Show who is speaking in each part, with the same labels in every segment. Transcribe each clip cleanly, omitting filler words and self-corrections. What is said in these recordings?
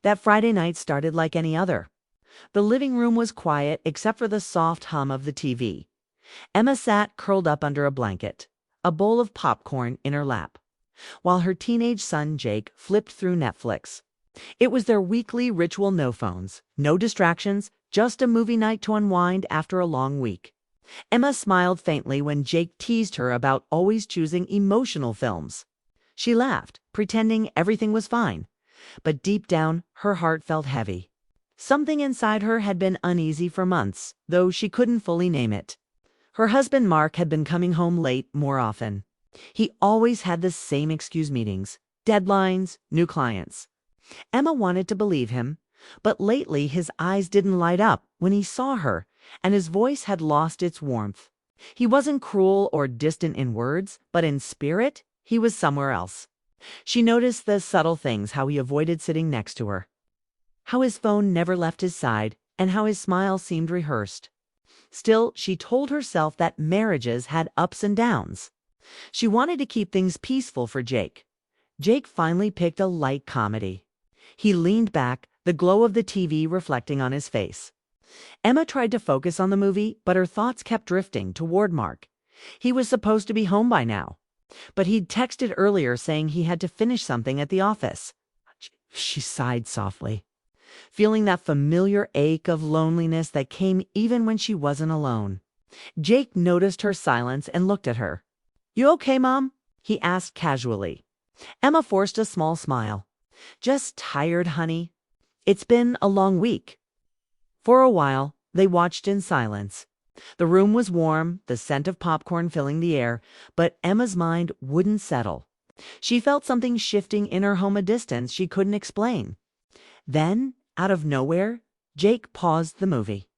Speaker 1: That Friday night started like any other. The living room was quiet except for the soft hum of the TV. Emma sat curled up under a blanket, a bowl of popcorn in her lap, while her teenage son Jake flipped through Netflix. It was their weekly ritual: no phones, no distractions, just a movie night to unwind after a long week. Emma smiled faintly when Jake teased her about always choosing emotional films. She laughed, pretending everything was fine, but deep down her heart felt heavy. Something inside her had been uneasy for months, though she couldn't fully name it. Her husband Mark had been coming home late more often. He always had the same excuse: meetings, deadlines, new clients. Emma wanted to believe him, but lately his eyes didn't light up when he saw her, and his voice had lost its warmth. He wasn't cruel or distant in words, but in spirit, he was somewhere else. She noticed the subtle things: how he avoided sitting next to her, how his phone never left his side, and how his smile seemed rehearsed. Still, she told herself that marriages had ups and downs. She wanted to keep things peaceful for Jake. Jake finally picked a light comedy. He leaned back, the glow of the TV reflecting on his face. Emma tried to focus on the movie, but her thoughts kept drifting toward Mark. He was supposed to be home by now, but he'd texted earlier saying he had to finish something at the office. She sighed softly, feeling that familiar ache of loneliness that came even when she wasn't alone. Jake noticed her silence and looked at her. "You okay, Mom?" he asked casually. Emma forced a small smile. "Just tired, honey. It's been a long week." For a while, they watched in silence. The room was warm, the scent of popcorn filling the air, but Emma's mind wouldn't settle. She felt something shifting in her home, a distance she couldn't explain. Then, out of nowhere, Jake paused the movie.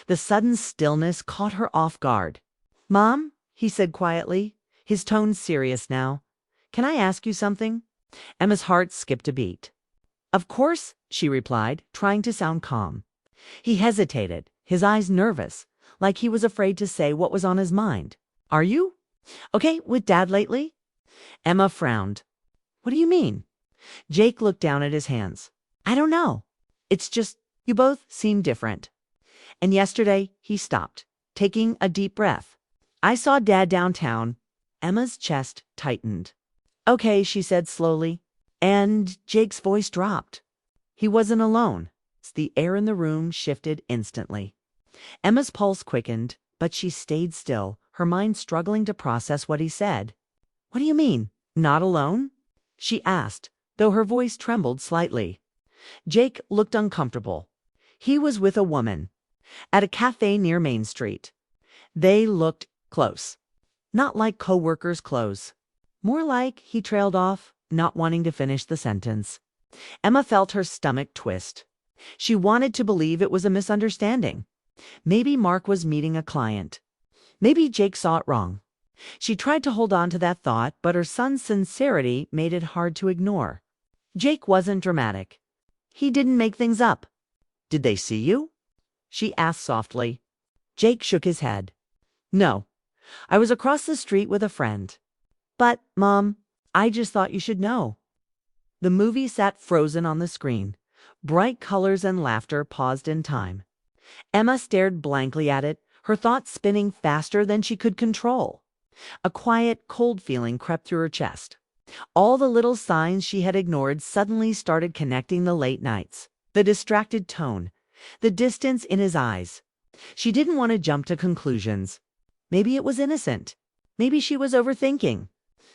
Speaker 1: The sudden stillness caught her off guard. "Mom," he said quietly, his tone serious now, "can I ask you something?" Emma's heart skipped a beat. "Of course," she replied, trying to sound calm. He hesitated, his eyes nervous, like he was afraid to say what was on his mind. "Are you okay with Dad lately?" Emma frowned. "What do you mean?" Jake looked down at his hands. "I don't know. It's just, you both seem different." And yesterday, he stopped, taking a deep breath. "I saw Dad downtown." Emma's chest tightened. "Okay," she said slowly, and Jake's voice dropped. He wasn't alone. The air in the room shifted instantly. Emma's pulse quickened, but she stayed still, her mind struggling to process what he said. "What do you mean, not alone?" she asked, though her voice trembled slightly. Jake looked uncomfortable. He was with a woman, at a cafe near Main Street. They looked close. Not like co-workers close. More like, he trailed off, not wanting to finish the sentence. Emma felt her stomach twist. She wanted to believe it was a misunderstanding. Maybe Mark was meeting a client. Maybe Jake saw it wrong. She tried to hold on to that thought, but her son's sincerity made it hard to ignore. Jake wasn't dramatic. He didn't make things up. "Did they see you?" she asked softly. Jake shook his head. "No. I was across the street with a friend. But, Mom, I just thought you should know." The movie sat frozen on the screen. Bright colors and laughter paused in time. Emma stared blankly at it, her thoughts spinning faster than she could control. A quiet, cold feeling crept through her chest. All the little signs she had ignored suddenly started connecting: the late nights, the distracted tone, the distance in his eyes. She didn't want to jump to conclusions. Maybe it was innocent. Maybe she was overthinking.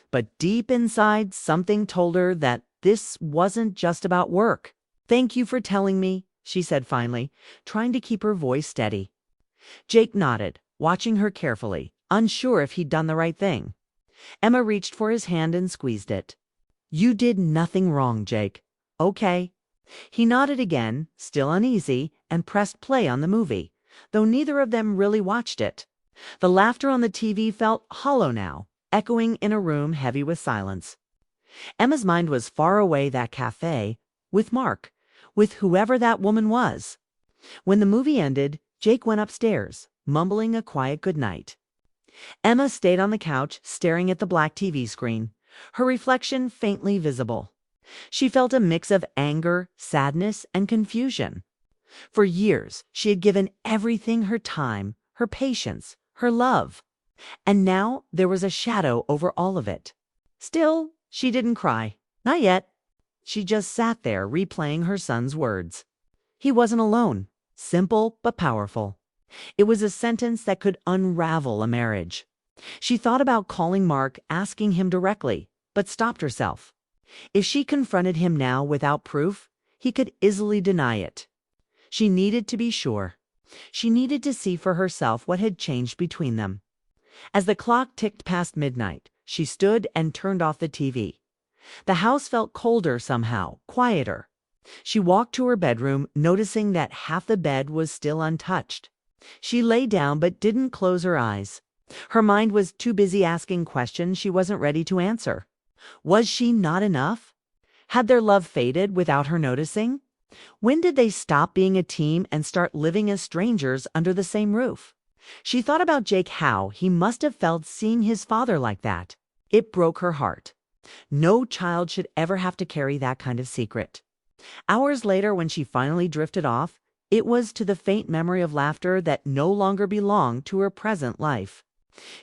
Speaker 1: But deep inside, something told her that this wasn't just about work. "Thank you for telling me," she said finally, trying to keep her voice steady. Jake nodded, watching her carefully, unsure if he'd done the right thing. Emma reached for his hand and squeezed it. "You did nothing wrong, Jake. Okay." He nodded again, still uneasy, and pressed play on the movie, though neither of them really watched it. The laughter on the TV felt hollow now, echoing in a room heavy with silence. Emma's mind was far away: that cafe, with Mark, with whoever that woman was. When the movie ended, Jake went upstairs, mumbling a quiet goodnight. Emma stayed on the couch, staring at the black TV screen, her reflection faintly visible. She felt a mix of anger, sadness, and confusion. For years, she had given everything her time, her patience, her love. And now there was a shadow over all of it. Still, she didn't cry. Not yet. She just sat there replaying her son's words. He wasn't alone. Simple but powerful. It was a sentence that could unravel a marriage. She thought about calling Mark, asking him directly, but stopped herself. If she confronted him now without proof, he could easily deny it. She needed to be sure. She needed to see for herself what had changed between them. As the clock ticked past midnight, she stood and turned off the TV. The house felt colder somehow, quieter. She walked to her bedroom, noticing that half the bed was still untouched. She lay down but didn't close her eyes. Her mind was too busy asking questions she wasn't ready to answer. Was she not enough? Had their love faded without her noticing? When did they stop being a team and start living as strangers under the same roof? She thought about Jake, how he must have felt seeing his father like that. It broke her heart. No child should ever have to carry that kind of secret. Hours later, when she finally drifted off, it was to the faint memory of laughter that no longer belonged to her present life.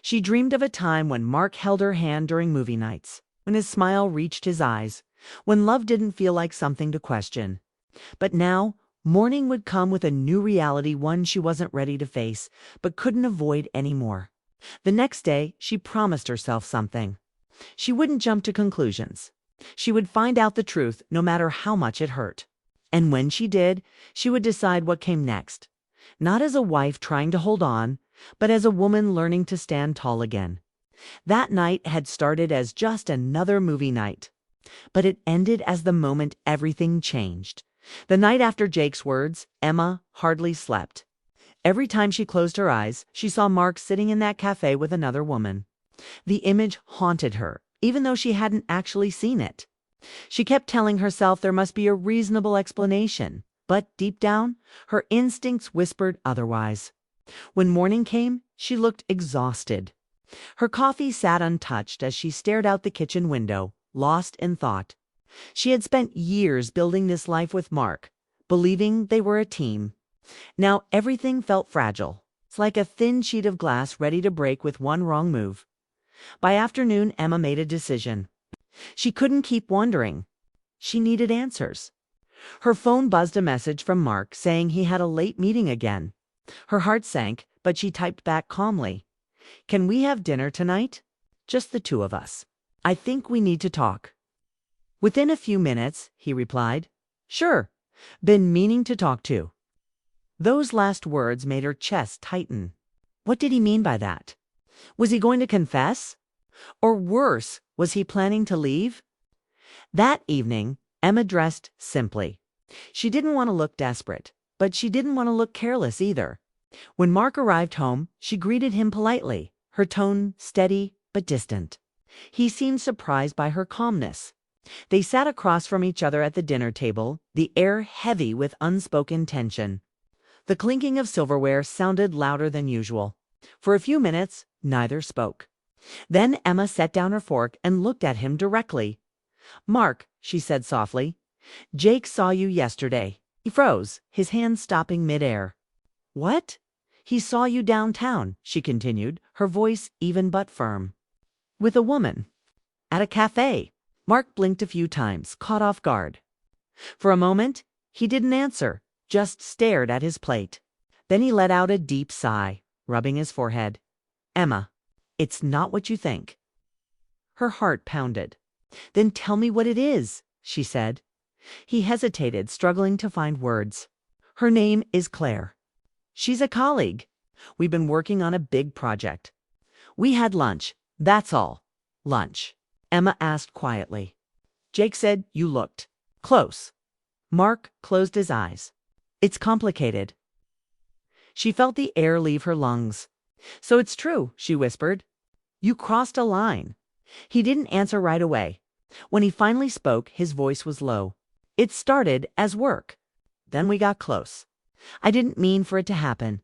Speaker 1: She dreamed of a time when Mark held her hand during movie nights, when his smile reached his eyes, when love didn't feel like something to question. But now, morning would come with a new reality, one she wasn't ready to face, but couldn't avoid anymore. The next day, she promised herself something. She wouldn't jump to conclusions. She would find out the truth no matter how much it hurt. And when she did, she would decide what came next. Not as a wife trying to hold on, but as a woman learning to stand tall again. That night had started as just another movie night. But it ended as the moment everything changed. The night after Jake's words, Emma hardly slept. Every time she closed her eyes, she saw Mark sitting in that cafe with another woman. The image haunted her, even though she hadn't actually seen it. She kept telling herself there must be a reasonable explanation, but deep down, her instincts whispered otherwise. When morning came, she looked exhausted. Her coffee sat untouched as she stared out the kitchen window, lost in thought. She had spent years building this life with Mark, believing they were a team. Now everything felt fragile. It's like a thin sheet of glass ready to break with one wrong move. By afternoon, Emma made a decision. She couldn't keep wondering. She needed answers. Her phone buzzed a message from Mark saying he had a late meeting again. Her heart sank, but she typed back calmly. "Can we have dinner tonight? Just the two of us. I think we need to talk." Within a few minutes, he replied, "Sure. Been meaning to talk to." Those last words made her chest tighten. What did he mean by that? Was he going to confess? Or worse, was he planning to leave? That evening, Emma dressed simply. She didn't want to look desperate, but she didn't want to look careless either. When Mark arrived home, she greeted him politely, her tone steady but distant. He seemed surprised by her calmness. They sat across from each other at the dinner table, the air heavy with unspoken tension. The clinking of silverware sounded louder than usual. For a few minutes, neither spoke. Then Emma set down her fork and looked at him directly. "Mark," she said softly, "Jake saw you yesterday." He froze, his hand stopping midair. "What?" "He saw you downtown," she continued, her voice even but firm. "With a woman. At a cafe." Mark blinked a few times, caught off guard. For a moment, he didn't answer, just stared at his plate. Then he let out a deep sigh, rubbing his forehead. "Emma, it's not what you think." Her heart pounded. "Then tell me what it is," she said. He hesitated, struggling to find words. "Her name is Claire. She's a colleague. We've been working on a big project. We had lunch, that's all." "Lunch?" Emma asked quietly. "Jake said you looked close." Mark closed his eyes. "It's complicated." She felt the air leave her lungs. "So it's true," she whispered. "You crossed a line." He didn't answer right away. When he finally spoke, his voice was low. "It started as work. Then we got close. I didn't mean for it to happen."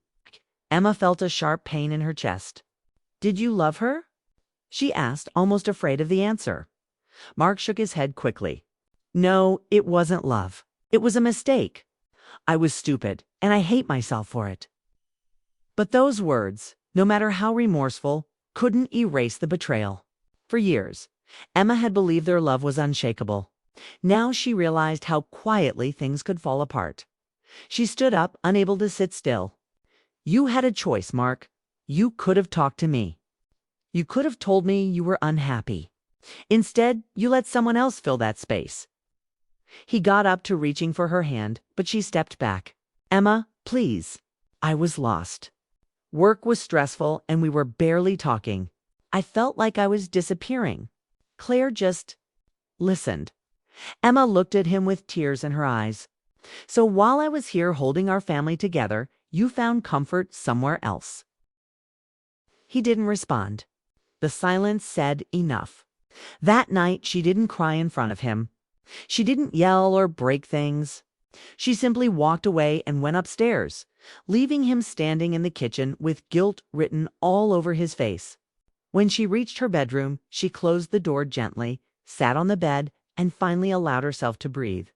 Speaker 1: Emma felt a sharp pain in her chest. "Did you love her?" she asked, almost afraid of the answer. Mark shook his head quickly. No, it wasn't love. It was a mistake. I was stupid, and I hate myself for it. But those words, no matter how remorseful, couldn't erase the betrayal. For years, Emma had believed their love was unshakable. Now she realized how quietly things could fall apart. She stood up, unable to sit still. You had a choice, Mark. You could have talked to me. You could have told me you were unhappy. Instead, you let someone else fill that space. He got up to reaching for her hand, but she stepped back. Emma, please. I was lost. Work was stressful, and we were barely talking. I felt like I was disappearing. Claire just listened. Emma looked at him with tears in her eyes. So while I was here holding our family together, you found comfort somewhere else. He didn't respond. The silence said enough. That night, she didn't cry in front of him. She didn't yell or break things. She simply walked away and went upstairs, leaving him standing in the kitchen with guilt written all over his face. When she reached her bedroom, she closed the door gently, sat on the bed, and finally allowed herself to breathe.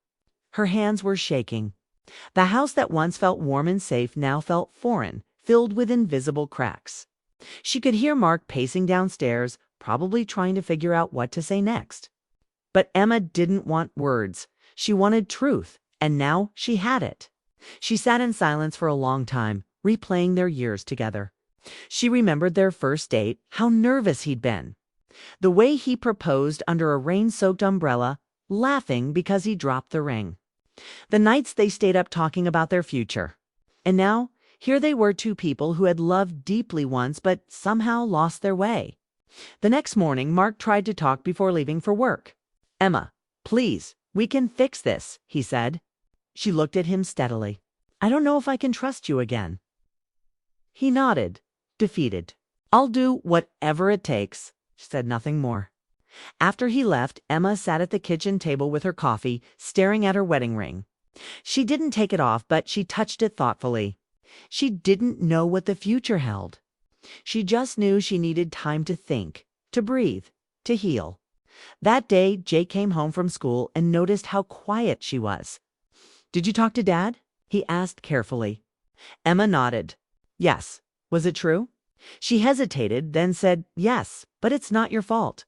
Speaker 1: Her hands were shaking. The house that once felt warm and safe now felt foreign, filled with invisible cracks. She could hear Mark pacing downstairs, probably trying to figure out what to say next. But Emma didn't want words. She wanted truth, and now she had it. She sat in silence for a long time, replaying their years together. She remembered their first date, how nervous he'd been. The way he proposed under a rain-soaked umbrella, laughing because he dropped the ring. The nights they stayed up talking about their future. And now, here they were, two people who had loved deeply once but somehow lost their way. The next morning, Mark tried to talk before leaving for work. Emma, please, we can fix this, he said. She looked at him steadily. I don't know if I can trust you again. He nodded, defeated. I'll do whatever it takes, said nothing more. After he left, Emma sat at the kitchen table with her coffee, staring at her wedding ring. She didn't take it off, but she touched it thoughtfully. She didn't know what the future held. She just knew she needed time to think, to breathe, to heal. That day, Jake came home from school and noticed how quiet she was. Did you talk to Dad? He asked carefully. Emma nodded. Yes. Was it true? She hesitated, then said, yes, but it's not your fault.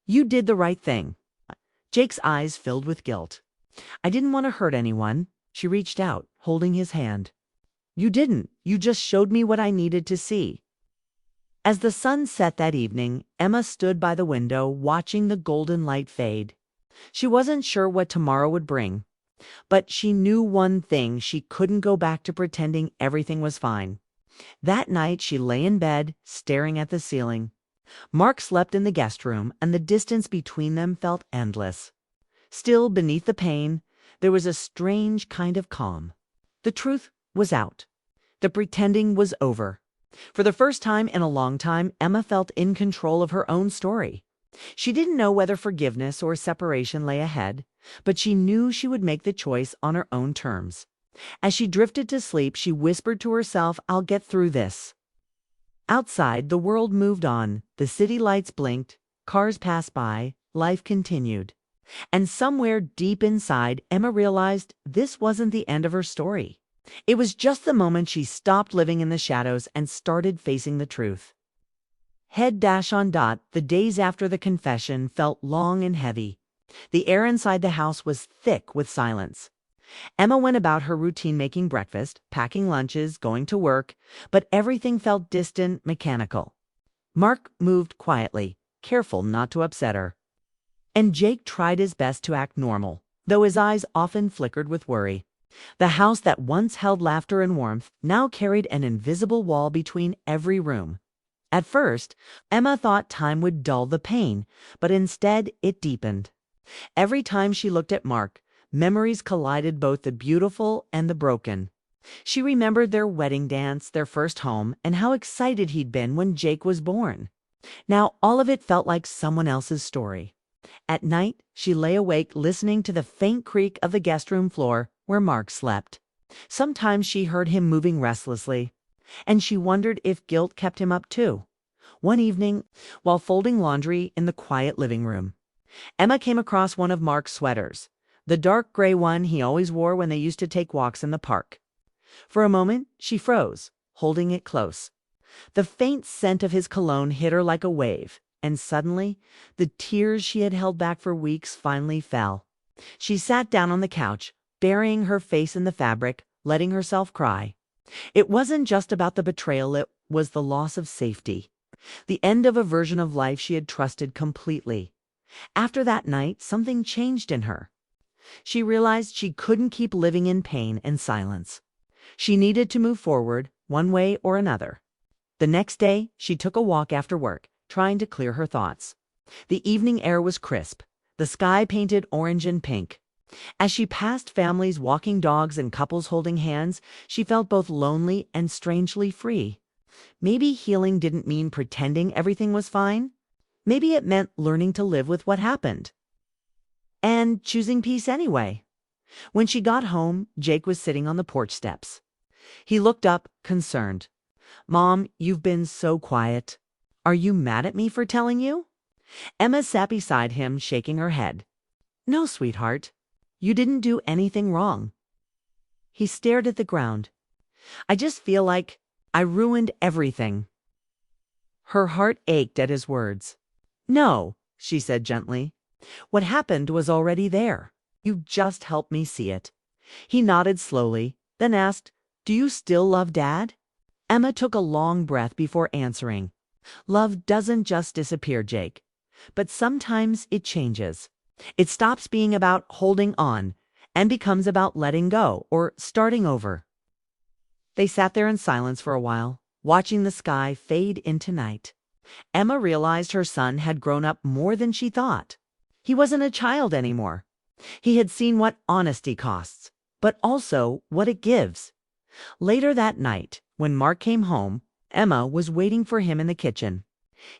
Speaker 1: You did the right thing. Jake's eyes filled with guilt. I didn't want to hurt anyone. She reached out, holding his hand. You didn't. You just showed me what I needed to see. As the sun set that evening, Emma stood by the window, watching the golden light fade. She wasn't sure what tomorrow would bring, but she knew one thing: she couldn't go back to pretending everything was fine. That night, she lay in bed, staring at the ceiling. Mark slept in the guest room, and the distance between them felt endless. Still, beneath the pain, there was a strange kind of calm. The truth was out. The pretending was over. For the first time in a long time, Emma felt in control of her own story. She didn't know whether forgiveness or separation lay ahead, but she knew she would make the choice on her own terms. As she drifted to sleep, she whispered to herself, I'll get through this. Outside, the world moved on. The city lights blinked, cars passed by, life continued. And somewhere deep inside, Emma realized this wasn't the end of her story. It was just the moment she stopped living in the shadows and started facing the truth. Head dash on dot, the days after the confession felt long and heavy. The air inside the house was thick with silence. Emma went about her routine, making breakfast, packing lunches, going to work, but everything felt distant, mechanical. Mark moved quietly, careful not to upset her. And Jake tried his best to act normal, though his eyes often flickered with worry. The house that once held laughter and warmth now carried an invisible wall between every room. At first, Emma thought time would dull the pain, but instead it deepened. Every time she looked at Mark, memories collided, both the beautiful and the broken. She remembered their wedding dance, their first home, and how excited he'd been when Jake was born. Now all of it felt like someone else's story. At night, she lay awake listening to the faint creak of the guest room floor where Mark slept. Sometimes she heard him moving restlessly, and she wondered if guilt kept him up too. One evening, while folding laundry in the quiet living room, Emma came across one of Mark's sweaters. the dark gray one he always wore when they used to take walks in the park. For a moment, she froze, holding it close. The faint scent of his cologne hit her like a wave, and suddenly, the tears she had held back for weeks finally fell. She sat down on the couch, burying her face in the fabric, letting herself cry. It wasn't just about the betrayal, it was the loss of safety. The end of a version of life she had trusted completely. After that night, something changed in her. She realized she couldn't keep living in pain and silence. She needed to move forward, one way or another. The next day, she took a walk after work, trying to clear her thoughts. The evening air was crisp, the sky painted orange and pink. As she passed families walking dogs and couples holding hands, she felt both lonely and strangely free. Maybe healing didn't mean pretending everything was fine. Maybe it meant learning to live with what happened. And choosing peace anyway. When she got home, Jake was sitting on the porch steps. He looked up, concerned. "Mom, you've been so quiet. Are you mad at me for telling you?" Emma sat beside him, shaking her head. "No, sweetheart. You didn't do anything wrong." He stared at the ground. "I just feel like I ruined everything." Her heart ached at his words. "No," she said gently. "What happened was already there. You just helped me see it." He nodded slowly, then asked, "Do you still love Dad?" Emma took a long breath before answering. "Love doesn't just disappear, Jake. But sometimes it changes. It stops being about holding on and becomes about letting go or starting over." They sat there in silence for a while, watching the sky fade into night. Emma realized her son had grown up more than she thought. He wasn't a child anymore. He had seen what honesty costs, but also what it gives. Later that night, when Mark came home, Emma was waiting for him in the kitchen.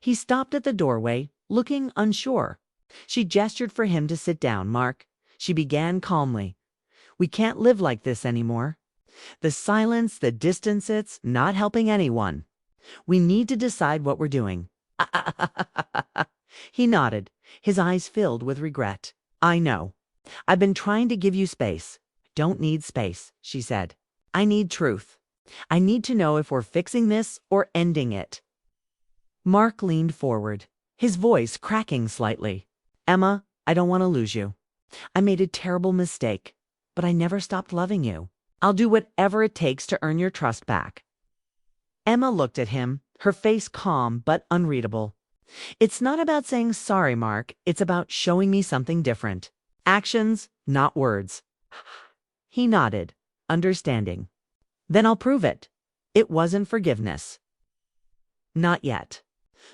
Speaker 1: He stopped at the doorway, looking unsure. She gestured for him to sit down. "Mark," she began calmly, "we can't live like this anymore. The silence, the distance, it's not helping anyone. We need to decide what we're doing." He nodded, his eyes filled with regret. "I know. I've been trying to give you space." "Don't need space," she said. "I need truth. I need to know if we're fixing this or ending it." Mark leaned forward, his voice cracking slightly. "Emma, I don't want to lose you. I made a terrible mistake, but I never stopped loving you. I'll do whatever it takes to earn your trust back." Emma looked at him, her face calm but unreadable. "It's not about saying sorry, Mark. It's about showing me something different. Actions, not words." He nodded, understanding. "Then I'll prove it." It wasn't forgiveness. Not yet.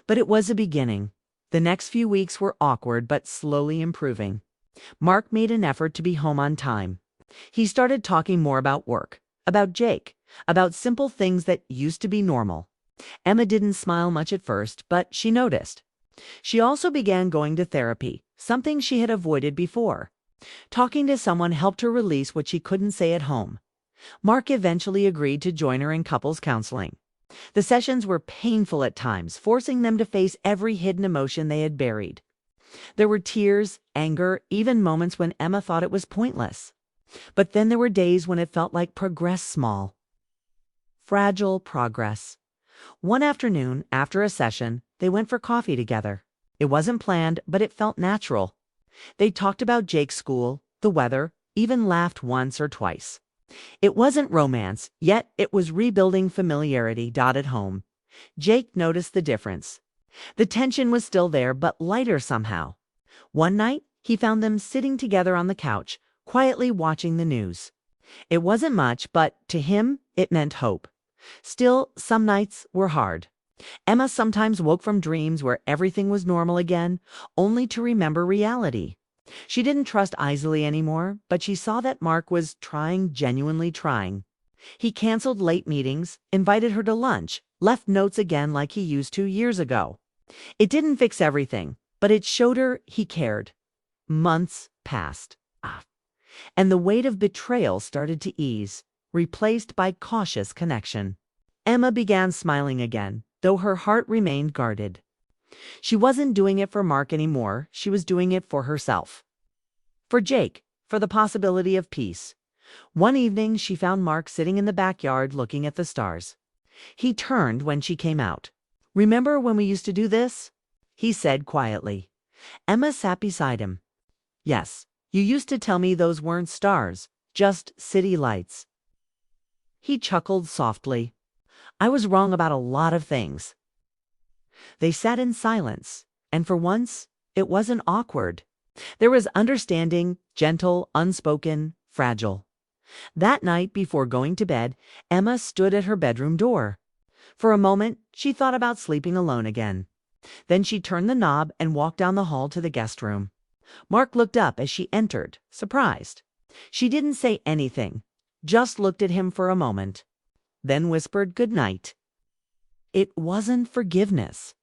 Speaker 1: But it was a beginning. The next few weeks were awkward but slowly improving. Mark made an effort to be home on time. He started talking more about work, about Jake, about simple things that used to be normal. Emma didn't smile much at first, but she noticed. She also began going to therapy, something she had avoided before. Talking to someone helped her release what she couldn't say at home. Mark eventually agreed to join her in couples counseling. The sessions were painful at times, forcing them to face every hidden emotion they had buried. There were tears, anger, even moments when Emma thought it was pointless. But then there were days when it felt like progress small. Fragile progress. One afternoon, after a session, they went for coffee together. It wasn't planned, but it felt natural. They talked about Jake's school, the weather, even laughed once or twice. It wasn't romance, yet it was rebuilding familiarity at home. Jake noticed the difference. The tension was still there, but lighter somehow. One night, he found them sitting together on the couch, quietly watching the news. It wasn't much, but to him, it meant hope. Still, some nights were hard. Emma sometimes woke from dreams where everything was normal again, only to remember reality. She didn't trust Isley anymore, but she saw that Mark was trying, genuinely trying. He canceled late meetings, invited her to lunch, left notes again like he used to years ago. It didn't fix everything, but it showed her he cared. Months passed. And the weight of betrayal started to ease, replaced by cautious connection. Emma began smiling again, though her heart remained guarded. She wasn't doing it for Mark anymore, she was doing it for herself. For Jake, for the possibility of peace. One evening, she found Mark sitting in the backyard looking at the stars. He turned when she came out. "Remember when we used to do this?" he said quietly. Emma sat beside him. "Yes, you used to tell me those weren't stars, just city lights." He chuckled softly. "I was wrong about a lot of things." They sat in silence, and for once, it wasn't awkward. There was understanding, gentle, unspoken, fragile. That night, before going to bed, Emma stood at her bedroom door. For a moment, she thought about sleeping alone again. Then she turned the knob and walked down the hall to the guest room. Mark looked up as she entered, surprised. She didn't say anything, just looked at him for a moment, then whispered good night. It wasn't forgiveness,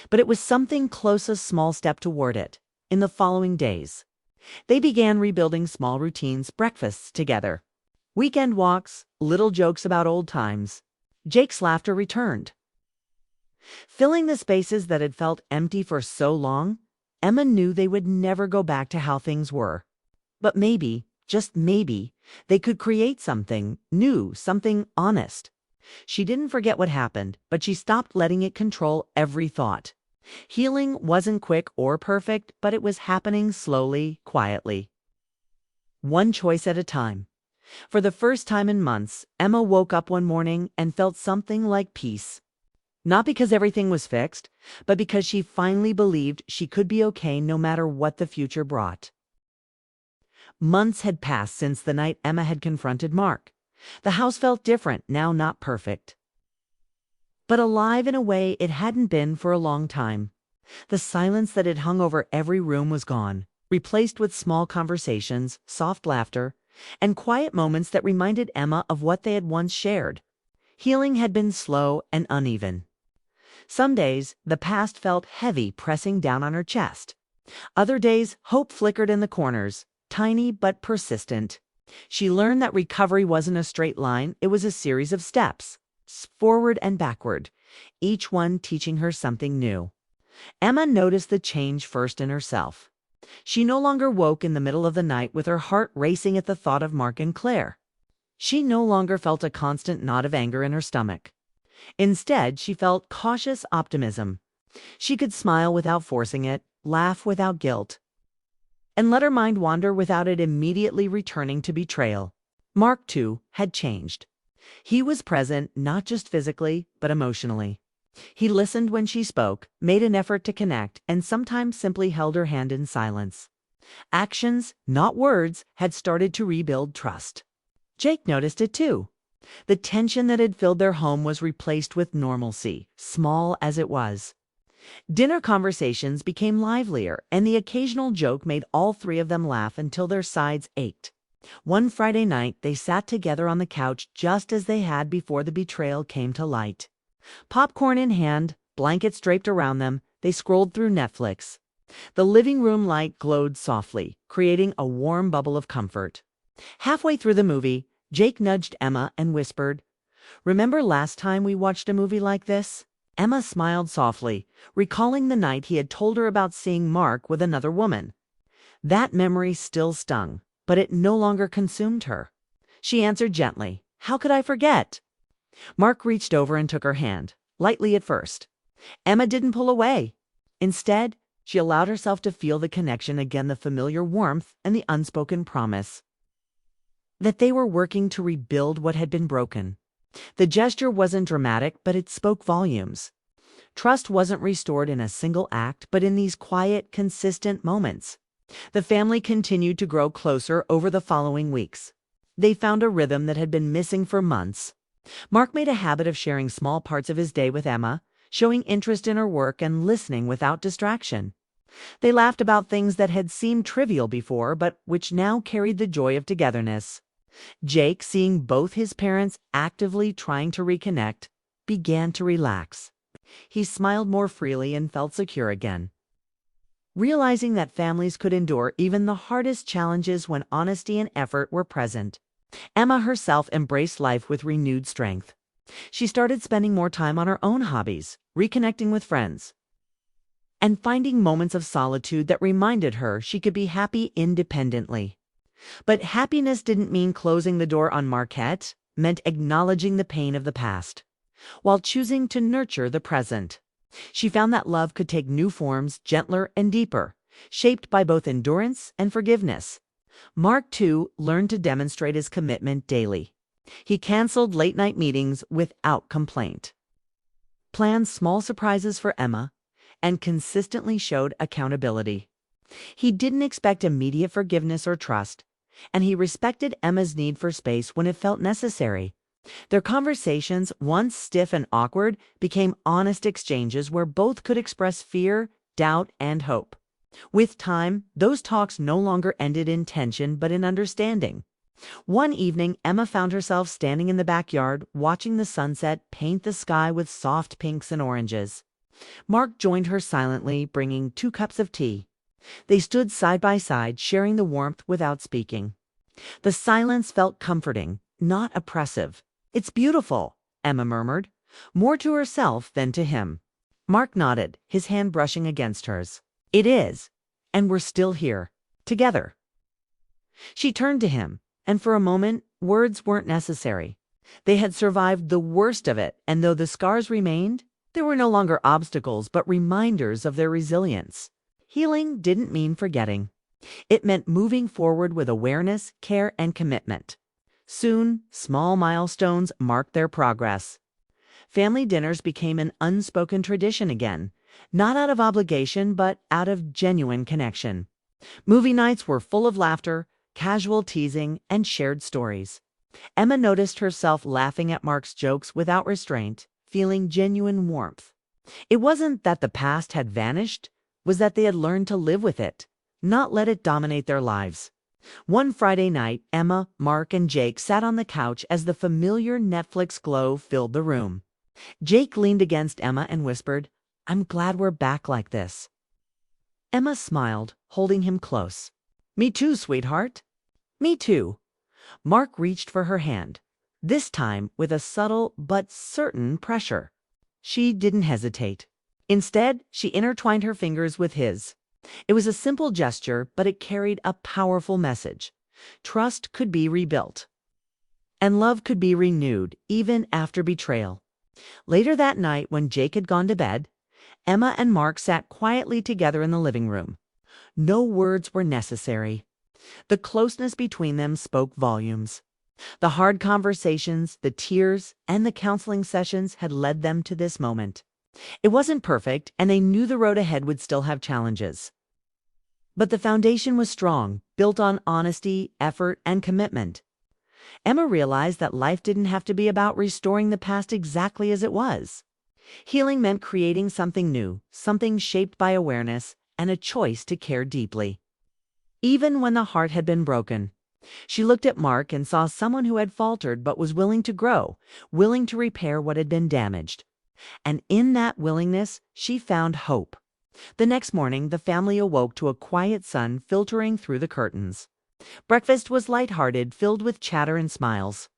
Speaker 1: but it was something close, a small step toward it. In the following days, they began rebuilding small routines, breakfasts together, weekend walks, little jokes about old times. Jake's laughter returned, filling the spaces that had felt empty for so long. Emma knew they would never go back to how things were. But maybe, just maybe, they could create something new, something honest. She didn't forget what happened, but she stopped letting it control every thought. Healing wasn't quick or perfect, but it was happening slowly, quietly. One choice at a time. For the first time in months, Emma woke up one morning and felt something like peace. Not because everything was fixed, but because she finally believed she could be okay no matter what the future brought. Months had passed since the night Emma had confronted Mark. The house felt different, now not perfect, but alive in a way it hadn't been for a long time. The silence that had hung over every room was gone, replaced with small conversations, soft laughter, and quiet moments that reminded Emma of what they had once shared. Healing had been slow and uneven. Some days, the past felt heavy, pressing down on her chest. Other days, hope flickered in the corners, tiny but persistent. She learned that recovery wasn't a straight line, it was a series of steps, forward and backward, each one teaching her something new. Emma noticed the change first in herself. She no longer woke in the middle of the night with her heart racing at the thought of Mark and Claire. She no longer felt a constant knot of anger in her stomach. Instead, she felt cautious optimism. She could smile without forcing it, laugh without guilt, and let her mind wander without it immediately returning to betrayal. Mark, too, had changed. He was present, not just physically, but emotionally. He listened when she spoke, made an effort to connect, and sometimes simply held her hand in silence. Actions, not words, had started to rebuild trust. Jake noticed it too. The tension that had filled their home was replaced with normalcy, small as it was. Dinner conversations became livelier, and the occasional joke made all three of them laugh until their sides ached. One Friday night, they sat together on the couch just as they had before the betrayal came to light. Popcorn in hand, blankets draped around them, they scrolled through Netflix. The living room light glowed softly, creating a warm bubble of comfort. Halfway through the movie, Jake nudged Emma and whispered, "Remember last time we watched a movie like this?" Emma smiled softly, recalling the night he had told her about seeing Mark with another woman. That memory still stung, but it no longer consumed her. She answered gently, "How could I forget?" Mark reached over and took her hand, lightly at first. Emma didn't pull away. Instead, she allowed herself to feel the connection again, the familiar warmth and the unspoken promise that they were working to rebuild what had been broken. The gesture wasn't dramatic, but it spoke volumes. Trust wasn't restored in a single act, but in these quiet, consistent moments. The family continued to grow closer over the following weeks. They found a rhythm that had been missing for months. Mark made a habit of sharing small parts of his day with Emma, showing interest in her work and listening without distraction. They laughed about things that had seemed trivial before, but which now carried the joy of togetherness. Jake, seeing both his parents actively trying to reconnect, began to relax. He smiled more freely and felt secure again, realizing that families could endure even the hardest challenges when honesty and effort were present. Emma herself embraced life with renewed strength. She started spending more time on her own hobbies, reconnecting with friends, and finding moments of solitude that reminded her she could be happy independently. But happiness didn't mean closing the door on Marquette, meant acknowledging the pain of the past, while choosing to nurture the present. She found that love could take new forms, gentler and deeper, shaped by both endurance and forgiveness. Mark, too, learned to demonstrate his commitment daily. He canceled late-night meetings without complaint, planned small surprises for Emma, and consistently showed accountability. He didn't expect immediate forgiveness or trust, and he respected Emma's need for space when it felt necessary. Their conversations, once stiff and awkward, became honest exchanges where both could express fear, doubt, and hope. With time, those talks no longer ended in tension but in understanding. One evening, Emma found herself standing in the backyard, watching the sunset paint the sky with soft pinks and oranges. Mark joined her silently, bringing 2 cups of tea. They stood side by side, sharing the warmth without speaking. The silence felt comforting, not oppressive. "It's beautiful," Emma murmured, more to herself than to him. Mark nodded, his hand brushing against hers. "It is, and we're still here, together." She turned to him, and for a moment, words weren't necessary. They had survived the worst of it, and though the scars remained, there were no longer obstacles but reminders of their resilience. Healing didn't mean forgetting. It meant moving forward with awareness, care, and commitment. Soon, small milestones marked their progress. Family dinners became an unspoken tradition again, not out of obligation but out of genuine connection. Movie nights were full of laughter, casual teasing, and shared stories. Emma noticed herself laughing at Mark's jokes without restraint, feeling genuine warmth. It wasn't that the past had vanished, it was that they had learned to live with it, not let it dominate their lives. One Friday night, Emma, Mark, and Jake sat on the couch as the familiar Netflix glow filled the room. Jake leaned against Emma and whispered, "I'm glad we're back like this." Emma smiled, holding him close. "Me too, sweetheart." "Me too." Mark reached for her hand, this time with a subtle but certain pressure. She didn't hesitate. Instead, she intertwined her fingers with his. It was a simple gesture, but it carried a powerful message. Trust could be rebuilt, and love could be renewed, even after betrayal. Later that night, when Jake had gone to bed, Emma and Mark sat quietly together in the living room. No words were necessary. The closeness between them spoke volumes. The hard conversations, the tears, and the counseling sessions had led them to this moment. It wasn't perfect, and they knew the road ahead would still have challenges. But the foundation was strong, built on honesty, effort, and commitment. Emma realized that life didn't have to be about restoring the past exactly as it was. Healing meant creating something new, something shaped by awareness and a choice to care deeply. Even when the heart had been broken, she looked at Mark and saw someone who had faltered but was willing to grow, willing to repair what had been damaged. And in that willingness, she found hope. The next morning, the family awoke to a quiet sun filtering through the curtains. Breakfast was lighthearted, filled with chatter and smiles.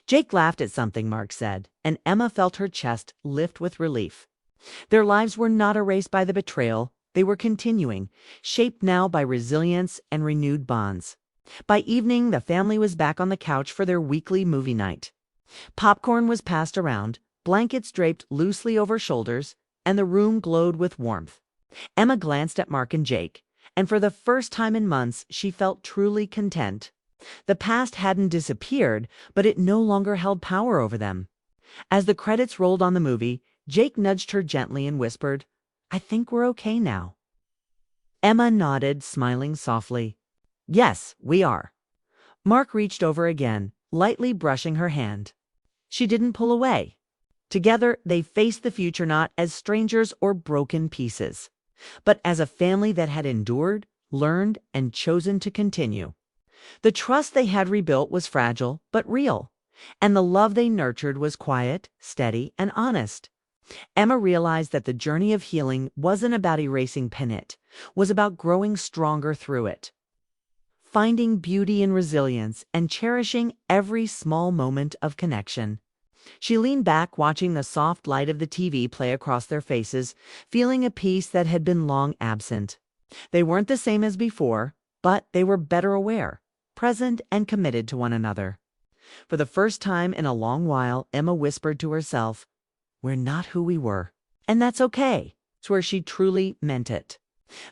Speaker 1: Jake laughed at something Mark said, and Emma felt her chest lift with relief. Their lives were not erased by the betrayal. They were continuing, shaped now by resilience and renewed bonds. By evening, the family was back on the couch for their weekly movie night. Popcorn was passed around, blankets draped loosely over shoulders, and the room glowed with warmth. Emma glanced at Mark and Jake, and for the first time in months, she felt truly content. The past hadn't disappeared, but it no longer held power over them. As the credits rolled on the movie, Jake nudged her gently and whispered, "I think we're okay now." Emma nodded, smiling softly. "Yes, we are." Mark reached over again, lightly brushing her hand. She didn't pull away. Together, they faced the future not as strangers or broken pieces, but as a family that had endured, learned, and chosen to continue. The trust they had rebuilt was fragile, but real, and the love they nurtured was quiet, steady, and honest. Emma realized that the journey of healing wasn't about erasing pain, it was about growing stronger through it, finding beauty in resilience, and cherishing every small moment of connection. She leaned back, watching the soft light of the TV play across their faces, feeling a peace that had been long absent. They weren't the same as before, but they were better aware, present and committed to one another. For the first time in a long while, Emma whispered to herself, "We're not who we were. And that's okay." It's where she truly meant it.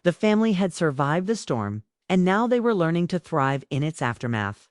Speaker 1: The family had survived the storm, and now they were learning to thrive in its aftermath.